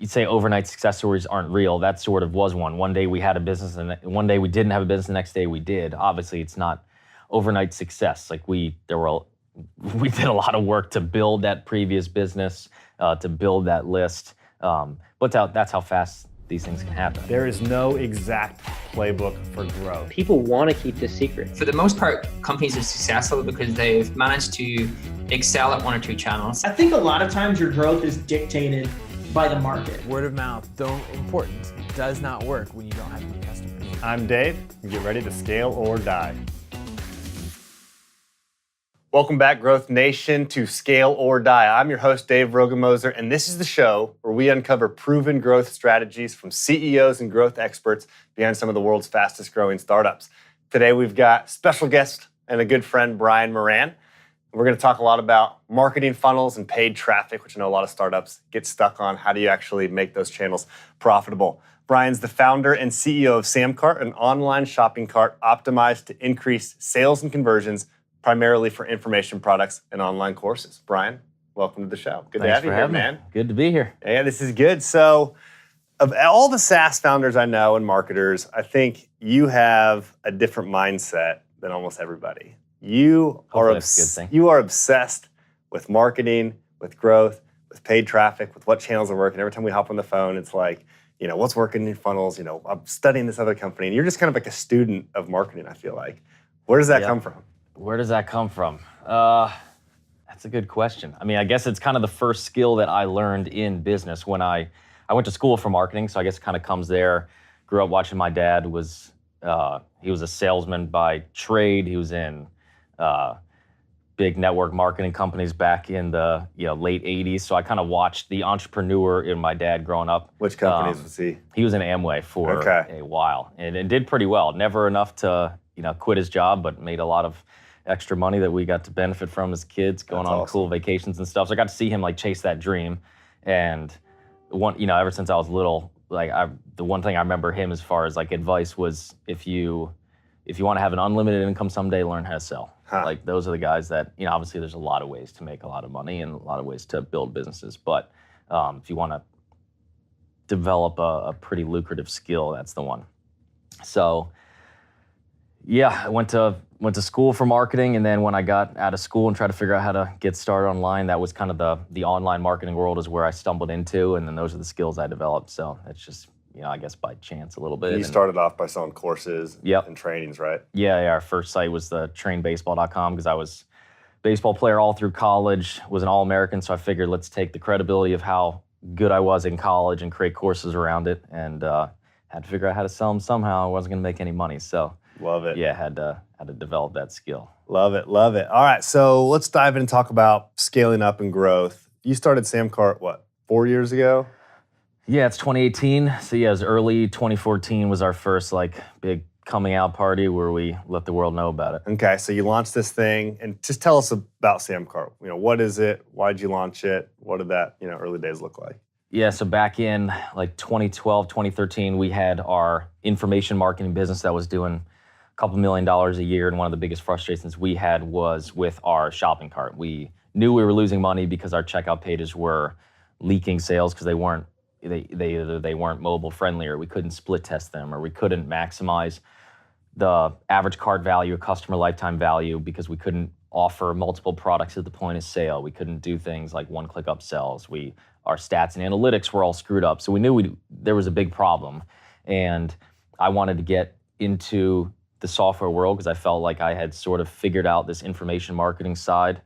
you'd say overnight success stories aren't real. That sort of was one. One day we had a business, and one day we didn't have a business. The next day we did. Obviously, it's not overnight success. Like we did a lot of work to build that previous business, to build that list. But that's how fast these things can happen. There is no exact playbook for growth. People want to keep this secret. For the most part, companies are successful because they've managed to excel at one or two channels. I think a lot of times your growth is dictated by the market. Word of mouth, though important, does not work when you don't have any customers. I'm Dave, and get ready to scale or die. Welcome back, Growth Nation, to Scale or Die. I'm your host, Dave Rogemoser, and this is the show where we uncover proven growth strategies from CEOs and growth experts behind some of the world's fastest growing startups. Today, we've got special guest and a good friend, Brian Moran. We're going to talk a lot about marketing funnels and paid traffic, which I know a lot of startups get stuck on. How do you actually make those channels profitable? Brian's the founder and CEO of SamCart, an online shopping cart optimized to increase sales and conversions, primarily for information products and online courses. Brian, welcome to the show. Good to have you here, man. Good to be here. Yeah, this is good. So, of all the SaaS founders I know and marketers, I think you have a different mindset than almost everybody. You are obsessed with marketing, with growth, with paid traffic, with what channels are working. Every time we hop on the phone, it's like, what's working in funnels? I'm studying this other company. And you're just kind of like a student of marketing, I feel like. Where does that come from? Where does that come from? That's a good question. I mean, I guess it's kind of the first skill that I learned in business when I went to school for marketing, so I guess it kind of comes there. Grew up watching my dad. He was a salesman by trade. He was in big network marketing companies back in the late 80s. So I kind of watched the entrepreneur in my dad growing up. Which companies was he? He was in Amway for a while and did pretty well. Never enough to quit his job, but made a lot of extra money that we got to benefit from as kids, going on cool vacations and stuff. So I got to see him chase that dream. And ever since I was little, the one thing I remember him as far as advice was if you want to have an unlimited income someday, learn how to sell. Those are the guys that, obviously there's a lot of ways to make a lot of money and a lot of ways to build businesses. But if you want to develop a pretty lucrative skill, that's the one. So yeah, I went to school for marketing, and then when I got out of school and tried to figure out how to get started online, that was kind of the online marketing world is where I stumbled into, and then those are the skills I developed. So it's just, I guess by chance a little bit. You started off by selling courses and trainings, right? Yeah, our first site was the trainbaseball.com because I was a baseball player all through college, was an All-American, so I figured let's take the credibility of how good I was in college and create courses around it, and had to figure out how to sell them somehow. I wasn't going to make any money, so love it. Yeah, had to develop that skill. Love it. All right, so let's dive in and talk about scaling up and growth. You started SamCart, 4 years ago? Yeah, it's 2018. So yeah, it was early 2014 was our first big coming out party where we let the world know about it. Okay, so you launched this thing, and just tell us about SamCart. What is it? Why'd you launch it? What did that early days look like? Yeah, so back in 2012, 2013, we had our information marketing business that was doing a couple $1 million a year, and one of the biggest frustrations we had was with our shopping cart. We knew we were losing money because our checkout pages were leaking sales because they weren't mobile friendly, or we couldn't split test them, or we couldn't maximize the average cart value, customer lifetime value, because we couldn't offer multiple products at the point of sale. We couldn't do things like one-click upsells. Our stats and analytics were all screwed up. So we knew there was a big problem. And I wanted to get into the software world because I felt like I had sort of figured out this information marketing side.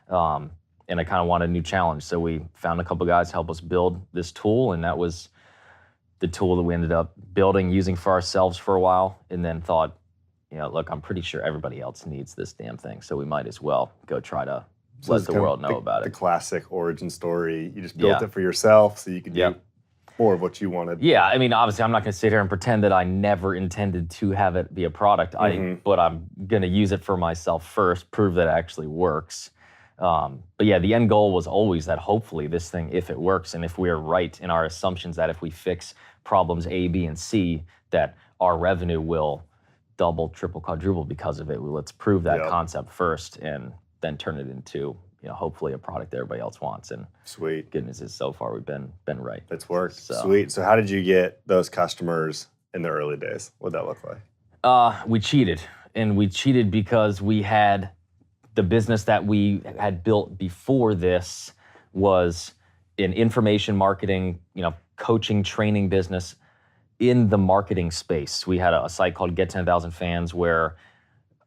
And I kind of wanted a new challenge. So we found a couple guys to help us build this tool. And that was the tool that we ended up building, using for ourselves for a while. And then thought, look, I'm pretty sure everybody else needs this damn thing. So we might as well go try to let the world know about it. The classic origin story. You just built it for yourself so you could do more of what you wanted. Yeah, I mean, obviously, I'm not going to sit here and pretend that I never intended to have it be a product. But I'm going to use it for myself first, prove that it actually works. But yeah, the end goal was always that hopefully this thing, if it works, and if we're right in our assumptions that if we fix problems A, B, and C, that our revenue will double, triple, quadruple because of it. Let's prove that concept first and then turn it into hopefully a product that everybody else wants. And Sweet. good news is so far we've been right. It's worked. So, Sweet. So how did you get those customers in the early days? What'd that look like? We cheated, and we cheated because we had the business that we had built before this was an information marketing, coaching, training business in the marketing space. We had a site called Get 10,000 Fans where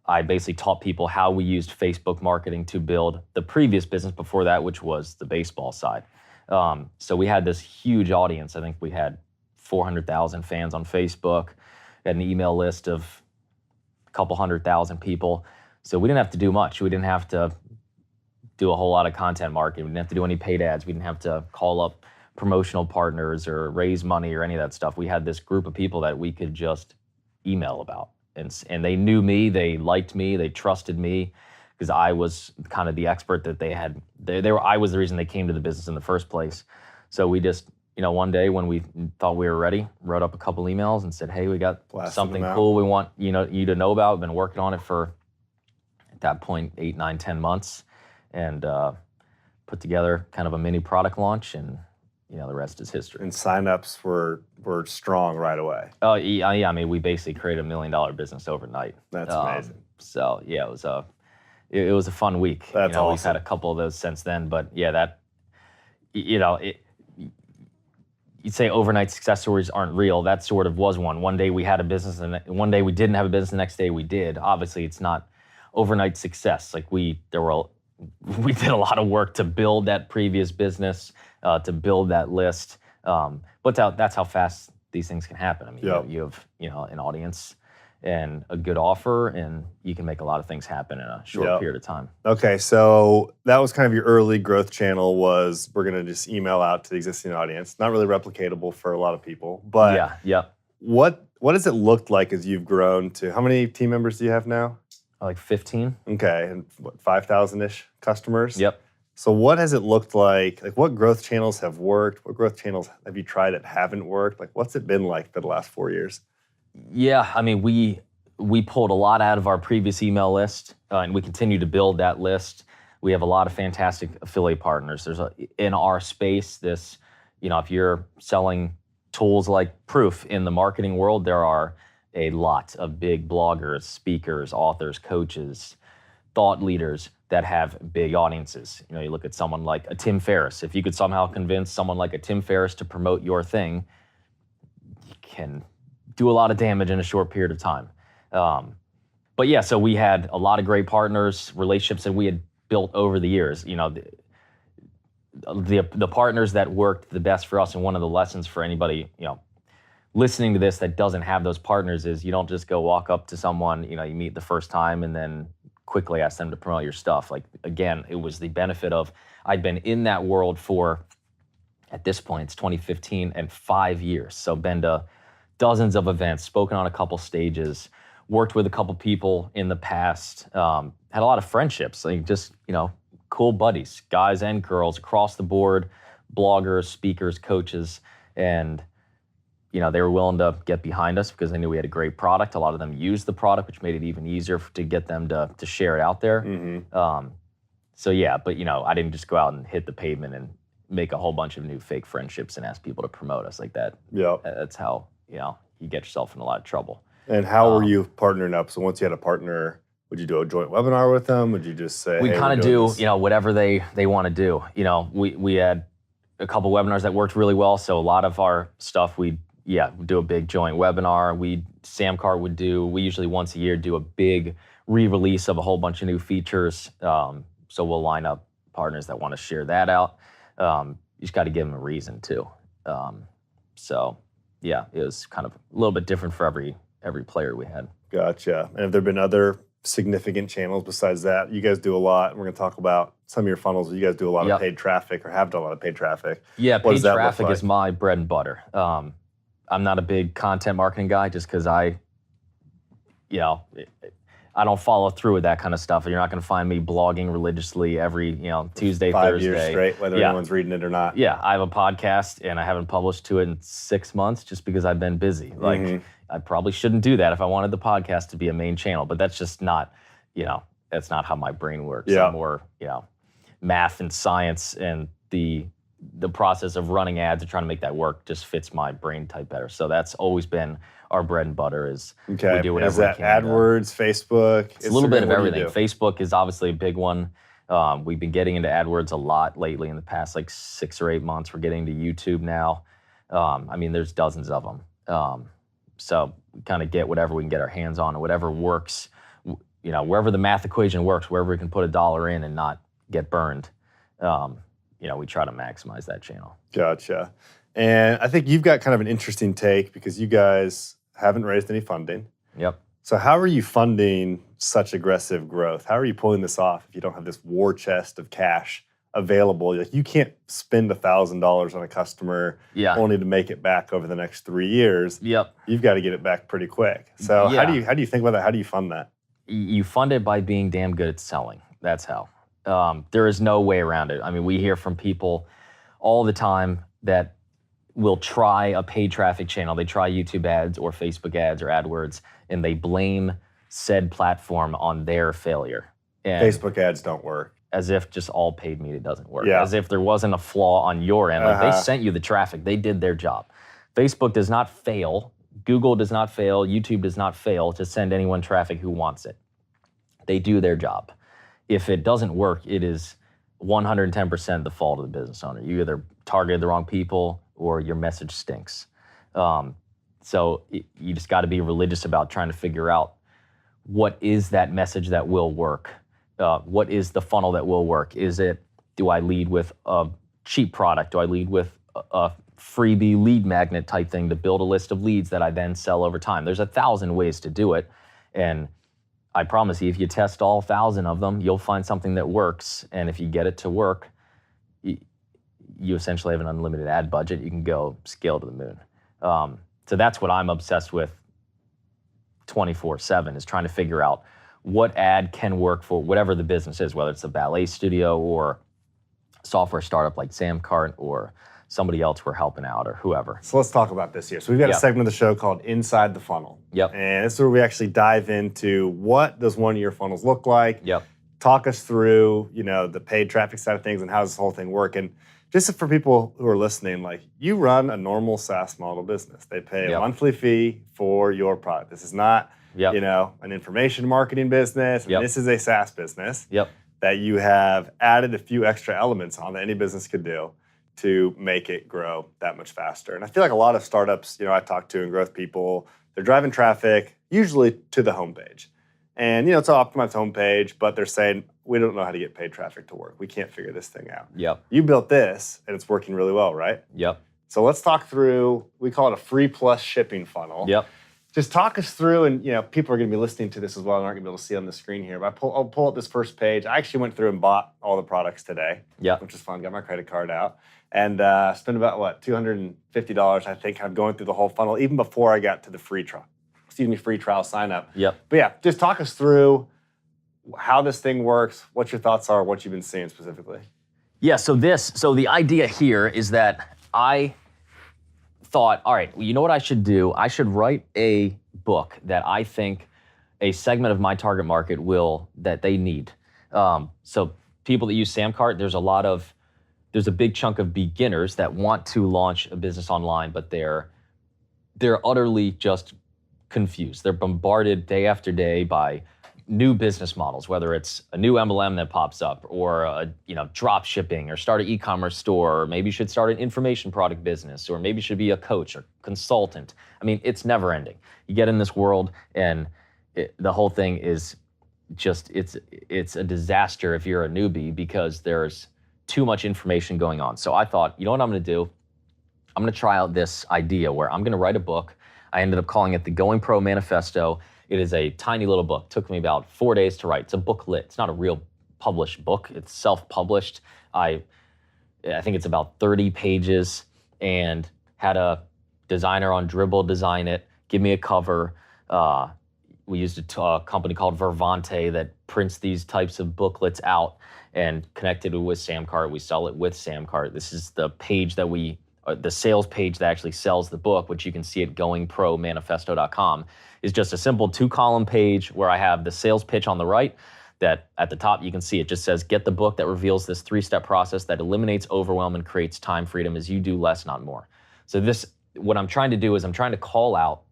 I basically taught people how we used Facebook marketing to build the previous business before that, which was the baseball side. So we had this huge audience. I think we had 400,000 fans on Facebook, had an email list of a couple 100,000 people. So we didn't have to do much. We didn't have to do a whole lot of content marketing. We didn't have to do any paid ads. We didn't have to call up promotional partners or raise money or any of that stuff. We had this group of people that we could just email about. And they knew me, they liked me, they trusted me because I was kind of the expert that they had. I was the reason they came to the business in the first place. So we just, one day when we thought we were ready, wrote up a couple emails and said, hey, we got something cool we want you to know about. We've been working on it for, at that point, 8, 9, 10 months. And put together kind of a mini product launch, and the rest is history. And signups were strong right away. Oh yeah, I mean, we basically created $1 million business overnight. That's amazing. So yeah, it was a fun week. That's awesome. We've had a couple of those since then, but yeah, you'd say overnight success stories aren't real. That sort of was one. One day we had a business, and one day we didn't have a business. The next day we did. Obviously, it's not overnight success. Like we did a lot of work to build that previous business, to build that list. But that's how fast these things can happen. I mean, you have an audience and a good offer, and you can make a lot of things happen in a short period of time. Okay, so that was kind of your early growth channel. Was we're going to just email out to the existing audience. Not really replicatable for a lot of people, but what has it looked like as you've grown to? How many team members do you have now? Like 15. Okay, and 5,000-ish customers? Yep. So what has it looked like? Like, what growth channels have worked? What growth channels have you tried that haven't worked? Like, what's it been like for the last 4 years? Yeah, I mean, we pulled a lot out of our previous email list, and we continue to build that list. We have a lot of fantastic affiliate partners. In our space, if you're selling tools like Proof in the marketing world, there are a lot of big bloggers, speakers, authors, coaches, thought leaders that have big audiences. You look at someone like a Tim Ferriss. If you could somehow convince someone like a Tim Ferriss to promote your thing, you can do a lot of damage in a short period of time. But yeah, so we had a lot of great partners, relationships that we had built over the years. The partners that worked the best for us, and one of the lessons for anybody, listening to this that doesn't have those partners is you don't just go walk up to someone, you meet the first time and then quickly ask them to promote your stuff. Like, again, it was the benefit of, I'd been in that world for, at this point, it's 2015, and 5 years. So been to dozens of events, spoken on a couple stages, worked with a couple people in the past, had a lot of friendships, like just, cool buddies, guys and girls across the board, bloggers, speakers, coaches, and they were willing to get behind us because they knew we had a great product. A lot of them used the product, which made it even easier to get them to share it out there. Mm-hmm. So yeah, but I didn't just go out and hit the pavement and make a whole bunch of new fake friendships and ask people to promote us like that. Yeah, that's how you get yourself in a lot of trouble. And how were you partnering up? So once you had a partner, would you do a joint webinar with them? Would you just say, we hey, kind of do whatever they want to do. We had a couple webinars that worked really well. So a lot of our stuff we'd do a big joint webinar. SamCart we usually once a year do a big re-release of a whole bunch of new features. So we'll line up partners that want to share that out. You just got to give them a reason too. So yeah, it was kind of a little bit different for every player we had. Gotcha. And have there been other significant channels besides that? You guys do a lot. We're going to talk about some of your funnels. You guys do a lot of paid traffic, or have done a lot of paid traffic. Yeah, paid traffic is my bread and butter. I'm not a big content marketing guy just because I don't follow through with that kind of stuff. You're not going to find me blogging religiously every Tuesday, 5 Thursday. years straight, whether anyone's reading it or not. Yeah, I have a podcast and I haven't published to it in 6 months just because I've been busy. Like, I probably shouldn't do that if I wanted the podcast to be a main channel, but that's just not, that's not how my brain works. Yeah. I'm more, math and science and the process of running ads and trying to make that work just fits my brain type better. So that's always been our bread and butter is Okay. we do whatever Is that we can. AdWords, Facebook? It's a little bit of Instagram? What do you everything. do? Facebook is obviously a big one. We've been getting into AdWords a lot lately in the past like 6 or 8 months. We're getting to YouTube now. I mean, there's dozens of them. So we kind of get whatever we can get our hands on and whatever works, wherever the math equation works, wherever we can put $1 in and not get burned, we try to maximize that channel. Gotcha. And I think you've got kind of an interesting take because you guys haven't raised any funding. Yep. So how are you funding such aggressive growth? How are you pulling this off if you don't have this war chest of cash available? Like you can't spend $1,000 on a customer only to make it back over the next 3 years. Yep. You've got to get it back pretty quick. So how do you think about that? How do you fund that? You fund it by being damn good at selling. That's how. There is no way around it. I mean, we hear from people all the time that will try a paid traffic channel. They try YouTube ads or Facebook ads or AdWords, and they blame said platform on their failure. And Facebook ads don't work. as if just all paid media doesn't work. Yeah. As if there wasn't a flaw on your end. Like they sent you the traffic. They did their job. Facebook does not fail. Google does not fail. YouTube does not fail to send anyone traffic who wants it. They do their job. If it doesn't work, it is 110% the fault of the business owner. You either targeted the wrong people or your message stinks. So you just got to be religious about trying to figure out what is that message that will work. What is the funnel that will work? Is it, do I lead with a cheap product? Do I lead with a freebie lead magnet type thing to build a list of leads that I then sell over time? There's 1,000 ways to do it. And I promise you, if you test all 1,000 of them, you'll find something that works. And if you get it to work, you essentially have an unlimited ad budget. You can go scale to the moon. So that's what I'm obsessed with 24/7 is trying to figure out what ad can work for whatever the business is, whether it's a ballet studio or software startup like SamCart or somebody else we're helping out or whoever. So let's talk about this here. So we've got a segment of the show called Inside the Funnel. Yep. And this is where we actually dive into what does one of your funnels look like. Yep. Talk us through, the paid traffic side of things and how does this whole thing work. And just for people who are listening, like you run a normal SaaS model business. They pay a monthly fee for your product. This is not, an information marketing business. This is a SaaS business that you have added a few extra elements on that any business could do to make it grow that much faster. And I feel like a lot of startups, I talk to and growth people, they're driving traffic usually to the homepage. And, it's an optimized homepage, but they're saying, we don't know how to get paid traffic to work. We can't figure this thing out. Yep. You built this, and it's working really well, right? Yep. So let's talk through, we call it a free plus shipping funnel. Yep. Just talk us through, and people are going to be listening to this as well and aren't going to be able to see on the screen here. But I'll pull up this first page. I actually went through and bought all the products today, which is fun. Got my credit card out. And spent about, $250, I think, kind of going through the whole funnel, even before I got to the free trial sign up. Yep. But yeah, just talk us through how this thing works, what your thoughts are, what you've been seeing specifically. Yeah, so the idea here is that I thought, all right, well, you know what I should do? I should write a book that I think a segment of my target market that they need. So people that use SamCart, there's a big chunk of beginners that want to launch a business online, but they're utterly just confused. They're bombarded day after day by new business models, whether it's a new MLM that pops up or drop shipping or start an e-commerce store, or maybe you should start an information product business, or maybe you should be a coach or consultant. I mean, it's never ending. You get in this world and the whole thing is just, it's a disaster if you're a newbie because there's too much information going on. So I thought, you know what I'm gonna do? I'm gonna try out this idea where I'm gonna write a book. I ended up calling it the Going Pro Manifesto. It is a tiny little book. Took me about 4 days to write. It's a booklet. It's not a real published book. It's self-published. I think it's about 30 pages and had a designer on Dribbble design it, give me a cover. We used a company called Vervante that prints these types of booklets out and connected it with SamCart. We sell it with SamCart. This is the page that the sales page that actually sells the book, which you can see at goingpromanifesto.com, is just a simple 2-column page where I have the sales pitch on the right, that at the top you can see it just says, get the book that reveals this 3-step process that eliminates overwhelm and creates time freedom as you do less, not more. So what I'm trying to do is I'm trying to call out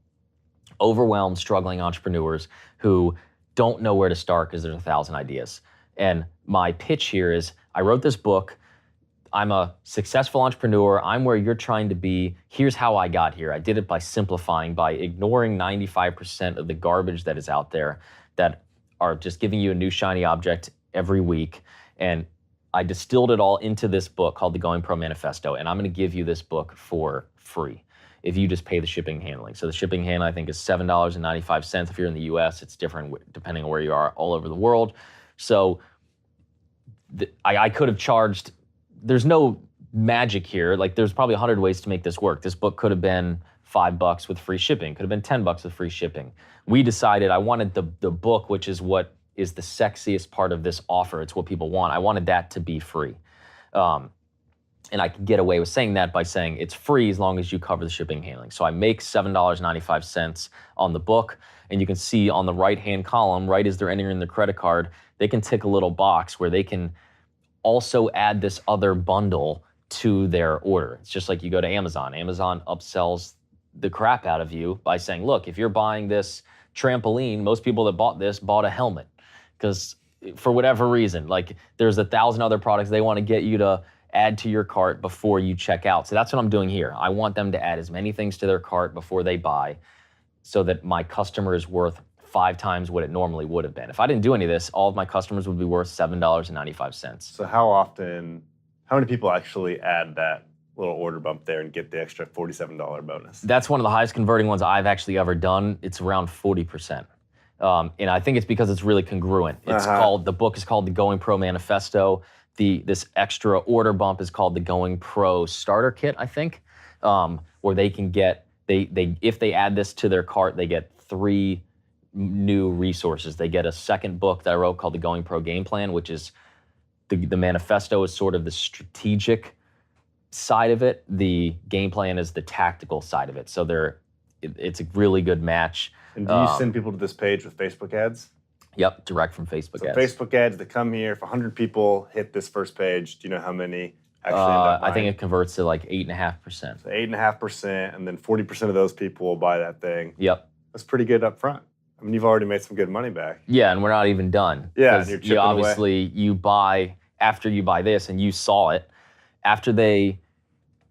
overwhelmed, struggling entrepreneurs who don't know where to start because there's 1,000 ideas. And my pitch here is, I wrote this book. I'm a successful entrepreneur. I'm where you're trying to be. Here's how I got here. I did it by simplifying, by ignoring 95% of the garbage that is out there that are just giving you a new shiny object every week. And I distilled it all into this book called The Going Pro Manifesto. And I'm going to give you this book for free if you just pay the shipping and handling. So the shipping and handling, I think, is $7.95. If you're in the US, it's different depending on where you are all over the world. So I could have charged, there's no magic here. Like, there's probably 100 ways to make this work. This book could have been $5 with free shipping, could have been $10 with free shipping. We decided I wanted the book, which is what is the sexiest part of this offer. It's what people want. I wanted that to be free. And I can get away with saying that by saying it's free as long as you cover the shipping and handling. So I make $7.95 on the book, and you can see on the right-hand column, right as they're entering their credit card, they can tick a little box where they can also add this other bundle to their order. It's just like you go to Amazon. Amazon upsells the crap out of you by saying, look, if you're buying this trampoline, most people that bought this bought a helmet, because for whatever reason, like, there's 1,000 other products they want to get you to add to your cart before you check out. So that's what I'm doing here. I want them to add as many things to their cart before they buy so that my customer is worth 5 times what it normally would have been. If I didn't do any of this, all of my customers would be worth $7.95. So how many people actually add that little order bump there and get the extra $47 bonus? That's one of the highest converting ones I've actually ever done. It's around 40%. And I think it's because it's really congruent. It's the book is called The Going Pro Manifesto. This extra order bump is called the Going Pro Starter Kit, I think, where they can get, if they add this to their cart, they get 3 new resources. They get a second book that I wrote called The Going Pro Game Plan, which is the manifesto is sort of the strategic side of it. The game plan is the tactical side of it. So it's a really good match. And do you send people to this page with Facebook ads? Yep, direct from Facebook ads. Facebook ads that come here, if 100 people hit this first page, do you know how many actually end up buying? I think it converts to like 8.5%. So 8.5%, and then 40% of those people will buy that thing. Yep. That's pretty good up front. I mean, you've already made some good money back. Yeah, and we're not even done. Yeah, and you're chipping obviously, you buy, after you buy this, and you saw it, after they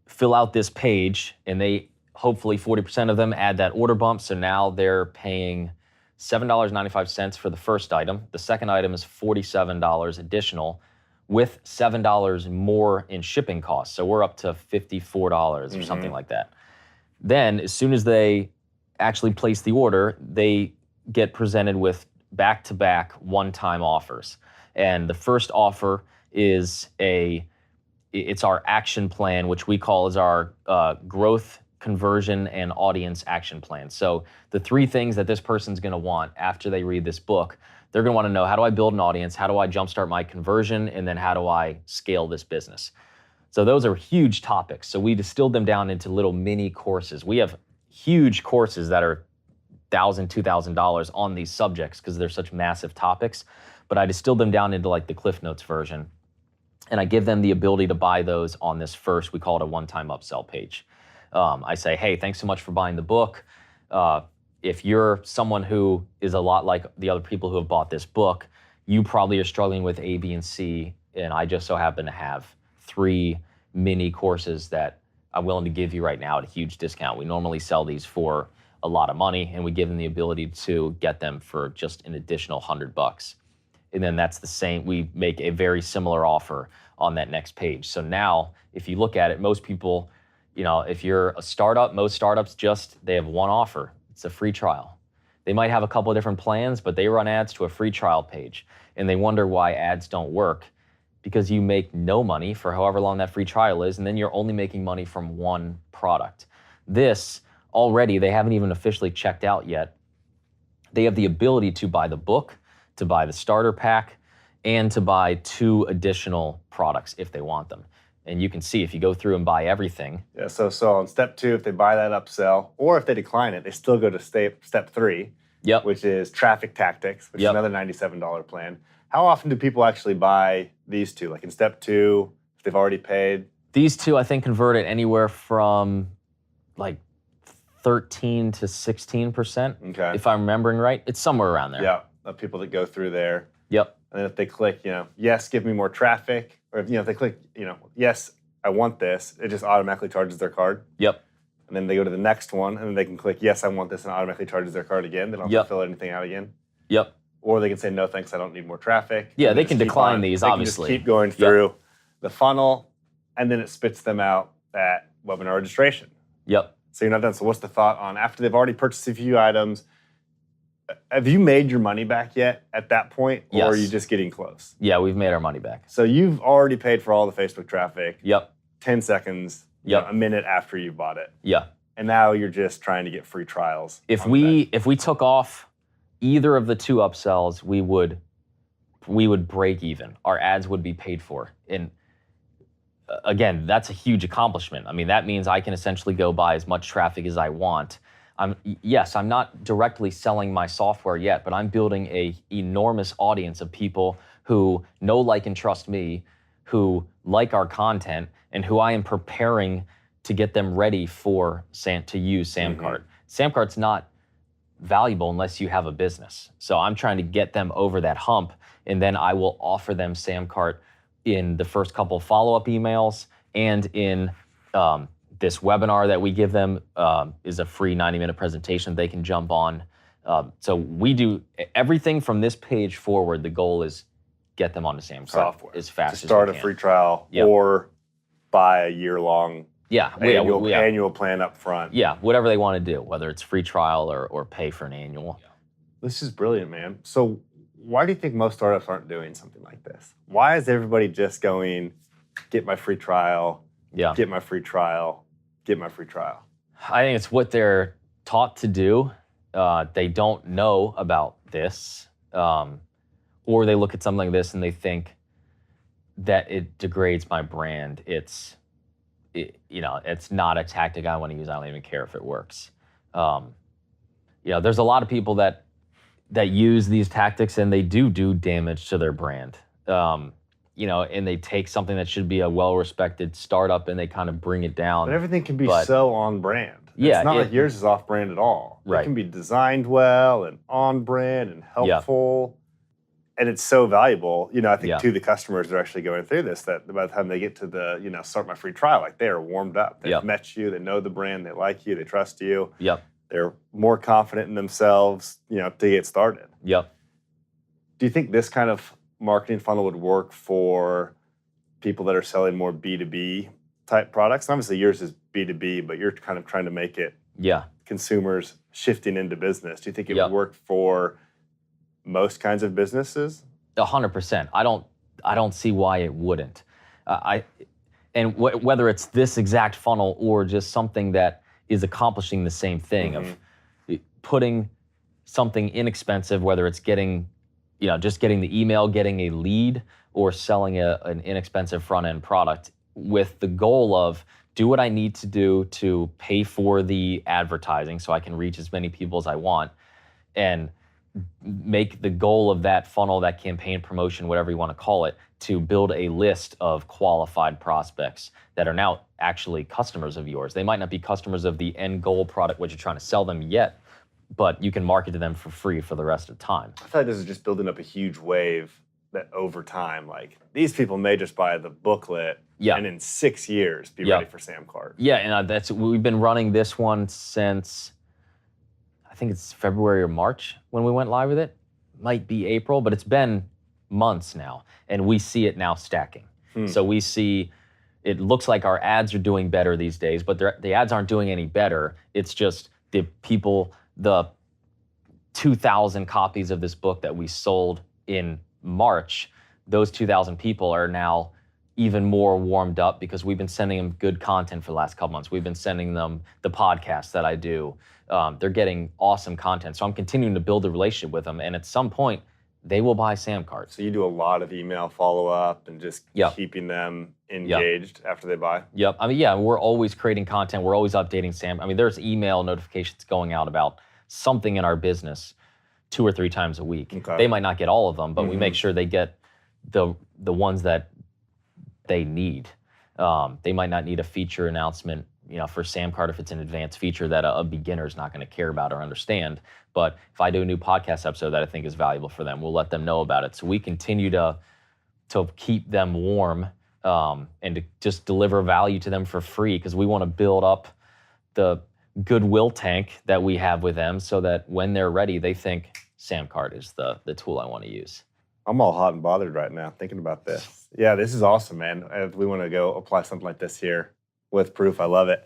fill out this page, and they, hopefully 40% of them add that order bump, so now they're paying $7.95 for the first item. The second item is $47 additional with $7 more in shipping costs. So we're up to $54 or something like that. Then as soon as they actually place the order, they get presented with back-to-back one-time offers. And the first offer is it's our action plan, which we call as our growth, conversion, and audience action plan. So the 3 things that this person's going to want after they read this book, they're going to want to know, how do I build an audience? How do I jumpstart my conversion? And then how do I scale this business? So those are huge topics. So we distilled them down into little mini courses. We have huge courses that are $1,000, $2,000 on these subjects because they're such massive topics. But I distilled them down into like the Cliff Notes version. And I give them the ability to buy those on this first, we call it a one-time upsell page. I say, hey, thanks so much for buying the book. If you're someone who is a lot like the other people who have bought this book, you probably are struggling with A, B, and C, and I just so happen to have 3 mini courses that I'm willing to give you right now at a huge discount. We normally sell these for a lot of money, and we give them the ability to get them for just an additional $100. And then that's the same, we make a very similar offer on that next page. So now, if you look at it, most people, if you're a startup, most startups they have one offer. It's a free trial. They might have a couple of different plans, but they run ads to a free trial page. And they wonder why ads don't work, because you make no money for however long that free trial is, and then you're only making money from one product. This, already, they haven't even officially checked out yet. They have the ability to buy the book, to buy the starter pack, and to buy 2 additional products if they want them. And you can see if you go through and buy everything. Yeah, so on step 2, if they buy that upsell, or if they decline it, they still go to step 3, which is traffic tactics, which is another $97 plan. How often do people actually buy these two? Like in step 2, if they've already paid? These two, I think, converted anywhere from like 13 to 16%, Okay. if I'm remembering right. It's somewhere around there. Yeah, of people that go through there. Yep. And then if they click, yes, give me more traffic, or if they click, yes, I want this, it just automatically charges their card. Yep. And then they go to the next one, and then they can click, yes, I want this, and it automatically charges their card again. They don't have to fill anything out again. Yep. Or they can say, no, thanks, I don't need more traffic. Yeah, And they just can keep decline on. these, They obviously. Can just keep going through the funnel, and then it spits them out that webinar registration. Yep. So you're not done. So what's the thought on after they've already purchased a few items? Have you made your money back yet at that point, or Yes. are you just getting close? Yeah, we've made our money back. So you've already paid for all the Facebook traffic. Yep. 10 seconds, Yep. a minute after you bought it, Yeah. and now you're just trying to get free trials. If on we took off either of the 2 upsells, we would break even. Our ads would be paid for. And again, that's a huge accomplishment. I mean, that means I can essentially go buy as much traffic as I want. I'm not directly selling my software yet, but I'm building a enormous audience of people who know, like, and trust me, who like our content, and who I am preparing to get them ready for to use SamCart. SamCart's not valuable unless you have a business. So I'm trying to get them over that hump, and then I will offer them SamCart in the first couple follow-up emails, and in this webinar that we give them is a free 90-minute presentation they can jump on. So we do everything from this page forward. The goal is get them onto SamCart software as fast as to start we a can. free trial, Yep. or buy a year-long annual plan up front. Yeah, whatever they want to do, whether it's free trial or pay for an annual. This is brilliant, man. So why do you think most startups aren't doing something like this? Why is everybody just going, get my free trial, get my free trial, get my free trial? I think it's what they're taught to do. They don't know about this, or they look at something like this and they think that it degrades my brand. It's not a tactic I want to use. I don't even care if it works. There's a lot of people that use these tactics, and they do damage to their brand. And they take something that should be a well-respected startup and they kind of bring it down. But everything can be so on brand. Yeah, it's not like yours is off brand at all. Right. It can be designed well and on brand and helpful. And it's so valuable. I think to the customers that are actually going through this, that by the time they get to the, start my free trial, like they are warmed up. They've met you, they know the brand, they like you, they trust you. Yep. They're more confident in themselves, to get started. Yep. Do you think this kind of marketing funnel would work for people that are selling more B2B type products? And obviously yours is B2B, but you're kind of trying to make it consumers shifting into business. Do you think it would work for most kinds of businesses? 100%. I don't see why it wouldn't. Whether it's this exact funnel or just something that is accomplishing the same thing of putting something inexpensive, whether it's just getting the email, getting a lead, or selling an inexpensive front-end product with the goal of do what I need to do to pay for the advertising so I can reach as many people as I want, and make the goal of that funnel, that campaign, promotion, whatever you want to call it, to build a list of qualified prospects that are now actually customers of yours. They might not be customers of the end goal product, what you're trying to sell them yet, but you can market to them for free for the rest of the time. I feel like this is just building up a huge wave that over time, like these people may just buy the booklet and in 6 years be ready for SamCart. Yeah, and we've been running this one since, I think it's February or March when we went live with it. Might be April, but it's been months now, and we see it now stacking. So we see, it looks like our ads are doing better these days, but the ads aren't doing any better. It's just the 2,000 copies of this book that we sold in March, those 2,000 people are now even more warmed up because we've been sending them good content for the last couple months. We've been sending them the podcast that I do. They're getting awesome content. So I'm continuing to build a relationship with them. And at some point, they will buy SamCart. So you do a lot of email follow-up and just keeping them engaged after they buy? Yep. We're always creating content. We're always updating Sam. There's email notifications going out about something in our business 2 or 3 times a week. Okay. They might not get all of them, but we Mhm. make sure they get the ones that they need. They might not need a feature announcement, for SamCart if it's an advanced feature that a beginner is not going to care about or understand. But if I do a new podcast episode that I think is valuable for them, we'll let them know about it. So we continue to keep them warm and to just deliver value to them for free, because we want to build up the goodwill tank that we have with them so that when they're ready, they think SamCart is the tool I want to use. I'm all hot and bothered right now thinking about this. Yeah, this is awesome, man. We want to go apply something like this here with Proof. I love it.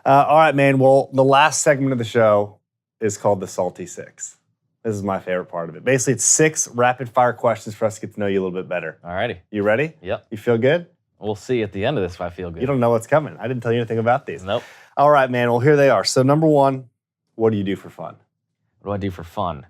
All right, man. Well, the last segment of the show is called the Salty Six. This is my favorite part of it. Basically, it's 6 rapid-fire questions for us to get to know you a little bit better. All righty. You ready? Yep. You feel good? We'll see at the end of this if I feel good. You don't know what's coming. I didn't tell you anything about these. Nope. All right, man. Well, here they are. So number 1, what do you do for fun? What do I do for fun?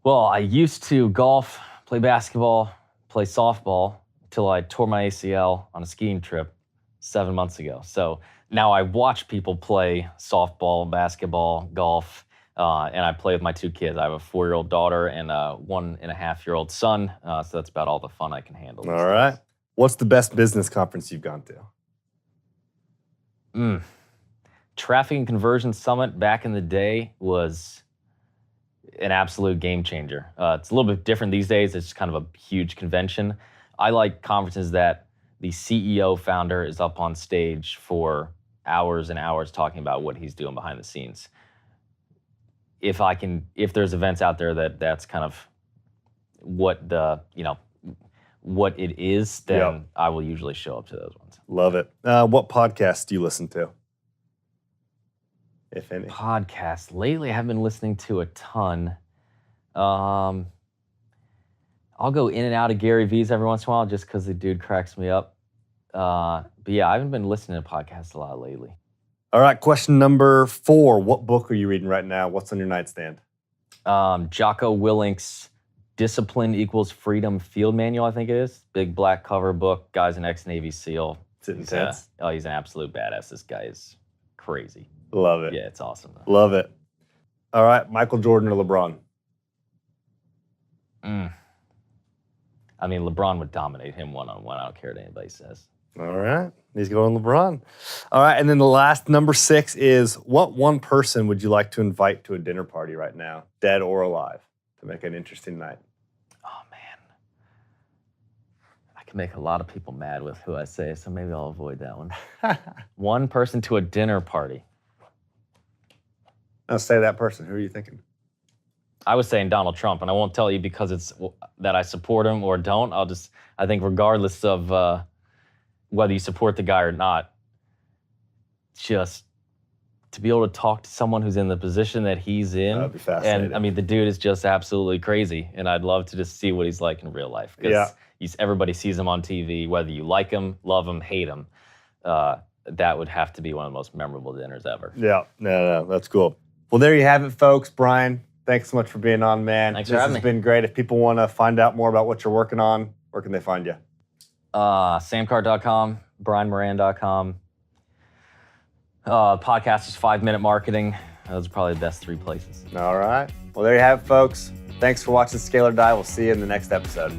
Well, I used to golf, play basketball, play softball until I tore my ACL on a skiing trip 7 months ago. So now I watch people play softball, basketball, golf, and I play with my 2 kids. I have a 4-year-old daughter and a 1.5-year-old son, so that's about all the fun I can handle. All right. What's the best business conference you've gone to? Traffic and Conversion Summit back in the day was an absolute game changer. It's a little bit different these days. It's kind of a huge convention. I like conferences that the CEO founder is up on stage for hours and hours talking about what he's doing behind the scenes. If there's events out there that's kind of what what it is, then I will usually show up to those ones. Love it. What podcasts do you listen to, if any? Podcasts. Lately, I haven't been listening to a ton. I'll go in and out of Gary V's every once in a while just because the dude cracks me up. But yeah, I haven't been listening to podcasts a lot lately. All right, question number 4. What book are you reading right now? What's on your nightstand? Jocko Willink's Discipline Equals Freedom Field Manual, I think it is. Big black cover book. Guy's an ex-Navy SEAL. Is it intense? He's an absolute badass. This guy is crazy. Love it. Yeah, it's awesome. Love it. All right, Michael Jordan or LeBron? I mean, LeBron would dominate him one-on-one. I don't care what anybody says. All right, he's going LeBron. All right, and then the last, number 6, is what one person would you like to invite to a dinner party right now, dead or alive, to make an interesting night? Oh, man. I can make a lot of people mad with who I say, so maybe I'll avoid that one. One person to a dinner party. Now say that person. Who are you thinking? I was saying Donald Trump, and I won't tell you because it's that I support him or don't. I think regardless of whether you support the guy or not, just to be able to talk to someone who's in the position that he's in. That'd be fascinating. And I mean, the dude is just absolutely crazy, and I'd love to just see what he's like in real life. Because everybody sees him on TV, whether you like him, love him, hate him. That would have to be one of the most memorable dinners ever. Yeah, no, that's cool. Well, there you have it, folks. Brian, thanks so much for being on, man. Thanks for having me. This has been great. If people want to find out more about what you're working on, where can they find you? SamCart.com, BrianMoran.com. Podcast is 5-Minute Marketing. Those are probably the best 3 places. All right. Well, there you have it, folks. Thanks for watching Scale or Die. We'll see you in the next episode.